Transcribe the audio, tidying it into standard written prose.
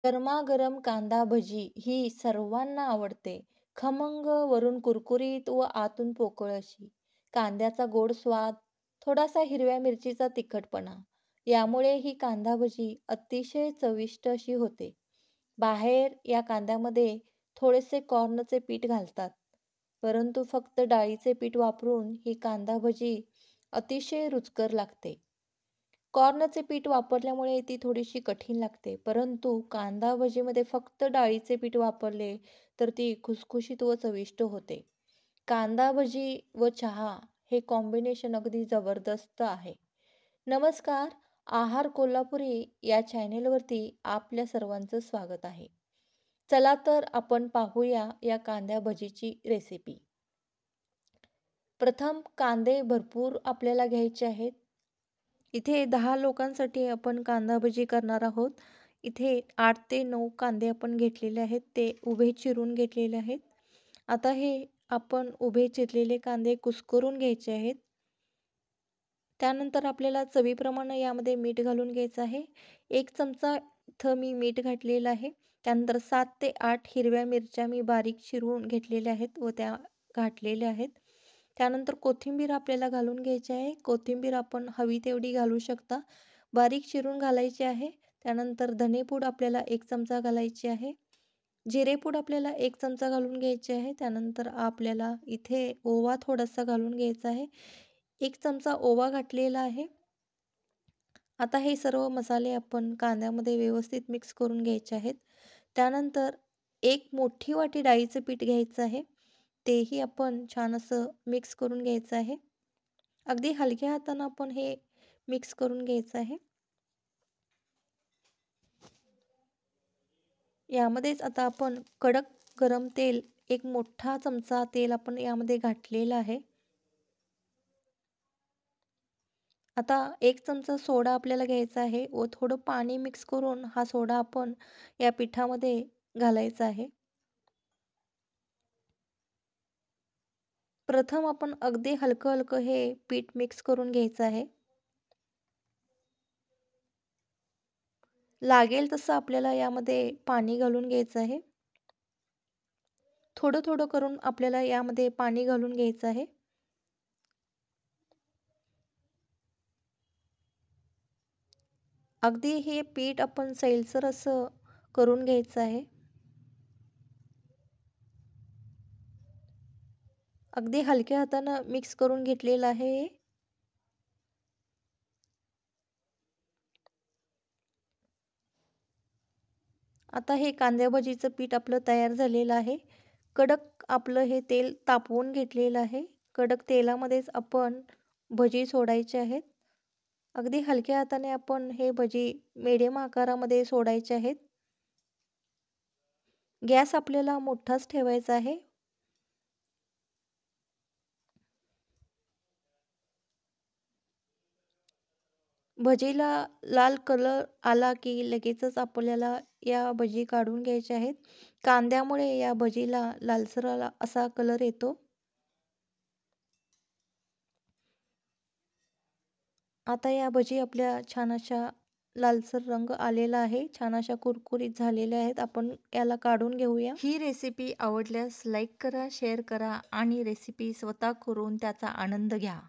गरमागरम कांदा भजी ही सर्वांना आवडते. खमंग, वरून कुरकुरीत व आतून पोकळ अशी. कांद्याचा गोड स्वाद, थोडासा हिरव्या मिरचीचा तिखटपणा. यामुळे ही कांदा भजी अतिशय चविष्ट अशी होते. बाहेर या कांद्यामध्ये थोडेसे कॉर्नचे पीठ घालतात. परंतु फक्त डाळीचे पीठ वापरून ही कांदा भजी अतिशय रुचकर लागते. कॉर्नचे पीठ वापरल्यामुळे ती थोडीशी कठीण लागते. परंतु कांदा भजीमध्ये फक्त डाळीचे पीठ वापरले तर ती खुसखुशीत व चविष्ट होते. कांदा भजी व चहा हे कॉम्बिनेशन अगदी जबरदस्त आहे. नमस्कार, आहार कोल्हापुरी या चॅनेलवरती आपल्या सर्वांचं स्वागत आहे. चला तर आपण पाहूया या कांदा भजीची रेसिपी. प्रथम कांदे भरपूर आपल्याला घ्यायचे आहेत. इथे 10 लोकांसाठी आपण कांदा भजी करणार आहोत. इथे 8 ते 9 कांदे आपण घेतलेले आहेत. ते उभे चिरून घेतलेले आहेत. आता हे आपण उभे चिरलेले कांदे कुस्करून घ्यायचे आहेत. त्यानंतर आपल्याला चवीप्रमाणे यामध्ये मीठ घालून घ्यायचं आहे. 1 चमचा इथं मी मीठ घातलेलं आहे. त्यानंतर 7 ते 8 हिरव्या मिरच्या मी बारीक चिरून घेतलेल्या आहेत व त्या घातलेल्या आहेत. त्यानंतर कोथिंबीर आपल्याला घालून घ्यायची आहे. कोथिंबीर आपण हवी तेवढी घालू शकता. बारीक चिरून घालायची आहे. त्यानंतर धनेपूड आपल्याला 1 चमचा घालायची आहे. जिरेपूड आपल्याला 1 चमचा घालून घ्यायची आहे. त्यानंतर आपल्याला इथे ओवा थोडासा घालून घ्यायचा आहे. 1 चमचा ओवा घातलेला आहे. आता हे सर्व मसाले आपण कांद्यामध्ये व्यवस्थित मिक्स करून घ्यायचे आहेत. त्यानंतर 1 मोठी वाटी डाळीचं पीठ घ्यायचं आहे. तेही आपण छान असं मिक्स करून घ्यायचं आहे. अगदी हलक्या हातानं आपण हे मिक्स करून घ्यायचं आहे. यामध्येच आता आपण कडक गरम तेल 1 मोठा चमचा तेल आपण यामध्ये घातलेलं आहे. आता 1 चमचा सोडा आपल्याला घ्यायचा आहे व थोडं पाणी मिक्स करून हा सोडा आपण या पिठामध्ये घालायचा आहे. प्रथम आपण अगदी हलकं-हलकं हे पीठ मिक्स करून घ्यायचं आहे. लागेल तसं आपल्याला यामध्ये पाणी घालून घ्यायचं आहे. थोडं-थोडं करून आपल्याला यामध्ये पाणी घालून घ्यायचं आहे. अगदी हे पीठ आपण सैलसर असं करून घ्यायचं आहे. अगदी हलक्या हातानं मिक्स करून घेतलेलं आहे हे. आता हे कांदा भजीचं पीठ आपलं तयार झालेलं आहे. कडक आपलं हे तेल तापवून घेतलेलं आहे. कडक तेलामध्येच आपण भजी सोडायचे आहेत. अगदी हलक्या हाताने आपण हे भजी मिडियम आकारामध्ये सोडायचे आहेत. गॅस आपल्याला मोठाच ठेवायचा आहे. भजीला लाल कलर आला की लगेचच आपल्याला या भजी काढून घ्यायच्या आहेत. कांद्यामुळे या भजीला लालसर असा कलर येतो. आता या भजी आपल्या छान अशा लालसर रंग आलेला आहे. छान अशा कुरकुरीत झालेल्या आहेत. आपण याला काढून घेऊया. ही रेसिपी आवडल्यास लाईक करा, शेअर करा आणि रेसिपी स्वतः करून त्याचा आनंद घ्या.